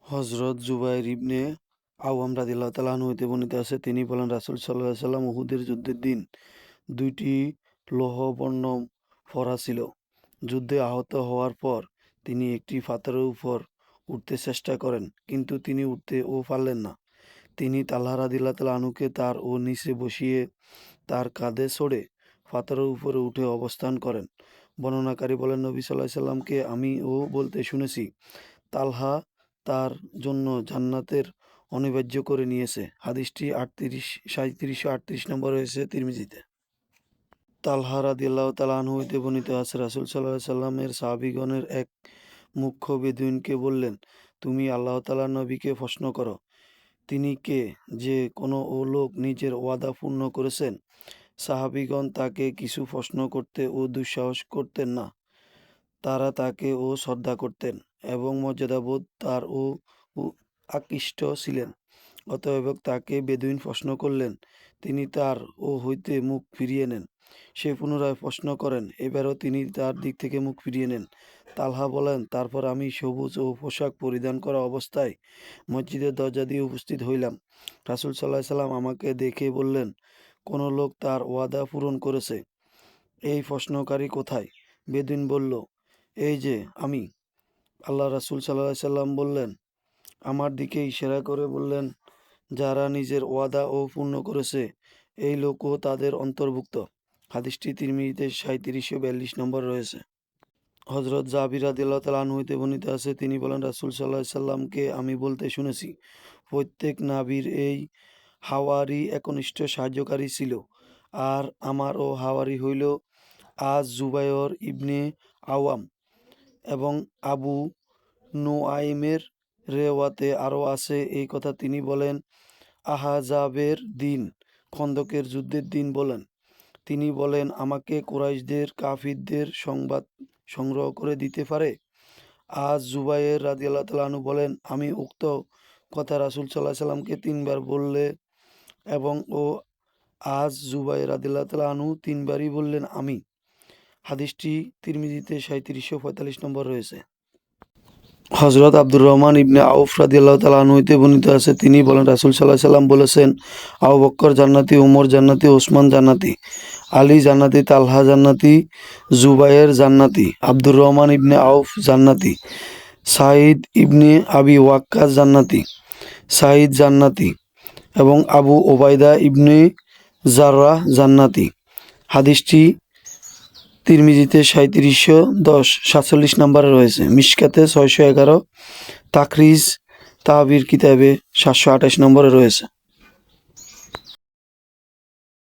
হযরত জুবাইর ইবনে আওয়াম রাদিয়াল্লাহু তাআলা আনহু হতে বর্ণিত আছে, তিনি বলেন, রাসূল সাল্লাল্লাহু আলাইহি সাল্লাম উহুদের যুদ্ধের দিন দুইটি লৌহবর্ণ ফোঁড়া ছিল। যুদ্ধে আহত হওয়ার পর তিনি একটি পাথরের উপর উঠতে চেষ্টা করেন, কিন্তু তিনি উঠতেও পারলেন না। তিনি তালহা রাদিয়াল্লাহু তাআলা আনহুকে তার নিচে বসিয়ে তার কাঁধে চড়ে পাথরের উপরে উঠে অবস্থান করেন। বর্ণনাকারী বলেন, নবী সাল্লাল্লাহু আলাইহি সাল্লামকে আমিও বলতে শুনেছি, তালহা তার জন্য জান্নাতের অনিবার্য করে নিয়েছে। হাদিসটি 3738 নম্বরে রয়েছে তিরমিজিতে। তালহা রাদিয়াল্লাহু তাআলা আনহু হতে বর্ণিত আছে, রাসূল সাল্লাল্লাহু আলাইহি সাল্লামের সাহাবীগণের এক মুখ্য বেদুইনকে বললেন, তুমি আল্লাহ তাআলার নবীকে প্রশ্ন করো, তিনি কে যে কোনো লোক নিজের ওয়াদা পূর্ণ করেছেন? সাহাবীগণ তাকে কিছু প্রশ্ন করতে ও দুঃসাহস করতেন না। তারা তাকে শ্রদ্ধা করতেন এবং মর্যাদাবোধ তার আকৃষ্ট ছিলেন। অতএব তাকে বেদুইন প্রশ্ন করলেন, তিনি তার হইতে মুখ ফিরিয়ে নেন। সে পুনরায় প্রশ্ন করেন, এবারও তিনি তার দিক থেকে মুখ ফিরিয়ে নেন। তালহা বলেন, তারপর আমি সবুজ পোশাক পরিধান করা অবস্থায় মসজিদের দরজা দিয়ে উপস্থিত হইলাম। রাসূল সাল্লাল্লাহু আলাইহি সাল্লাম আমাকে দেখে বললেন, কোনো লোক তার ওয়াদা পূরণ করেছে? এই প্রশ্নকারী কোথায়? বেদুইন বলল, এই যে আমি। আল্লাহ রাসূল সাল্লাল্লাহু আলাইহি সাল্লাম বললেন, আমার দিকে ইশারা করে বললেন, যারা নিজের ওয়াদা পূর্ণ করেছে, এই লোকও তাদের অন্তর্ভুক্ত। হাদিসটি তিরমিজিতে 3742 নম্বরে রয়েছে। হযরত জাবির রাদিয়াল্লাহু তাআলা আনহু হতে বর্ণিত আছে, তিনি বলেন, রাসূল সাল্লাল্লাহু আলাইহি সাল্লামকে আমি বলতে শুনেছি, প্রত্যেক নবীর এই হাওয়ারি একনিষ্ঠ সাহায্যকারী ছিল, আর আমার হাওয়ারি হইল জুবাইর ইবনে আওয়াম। এবং আবু নুআইমের রেওয়াতে আরও আছে এই কথা, তিনি বলেন, আহজাবের দিন, খন্দকের যুদ্ধের দিন বলেন, তিনি বলেন, আমাকে কুরাইশদের কাফিরদের সংবাদ সংগ্রহ করে দিতে পারে? জুবাইর রাদিয়াল্লাহু তাআলা আনহু বলেন, আমি উক্ত কথা রাসূল সাল্লাল্লাহু আলাইহি সাল্লামকে 3বার বললে এবং জুবাইর রাদিয়াল্লাহু তাআলা আনহু 3বারই বললেন, আমি। হাদিসটি তিরমিজিতে 3745 নম্বর রয়েছে। হযরত আব্দুর রহমান ইবনে আউফ রাদিয়াল্লাহু তাআলা আনহু হতে বর্ণিত আছে, তিনি বলেন, রাসূল সাল্লাল্লাহু আলাইহি সাল্লাম বলেছেন, আবু বকর জান্নাতি, উমর জান্নাতি, ওসমান জান্নাতি, আলী জান্নাতি, তালহা জান্নাতি, জুবাইর জান্নাতি, আব্দুর রহমান ইবনে আউফ জান্নাতি, সাঈদ ইবনে আবি ওয়াক্কাস জান্নাতি, সাঈদ জান্নাতি এবং আবু ওবায়দা ইবনে জাররাহ জান্নাতি। হাদিসটি তিরমিজিতে 3747 নম্বরে রয়েছে। মিশকাতে 611, তাকরিজ তাহবির কিতাবে 728 নম্বরে রয়েছে।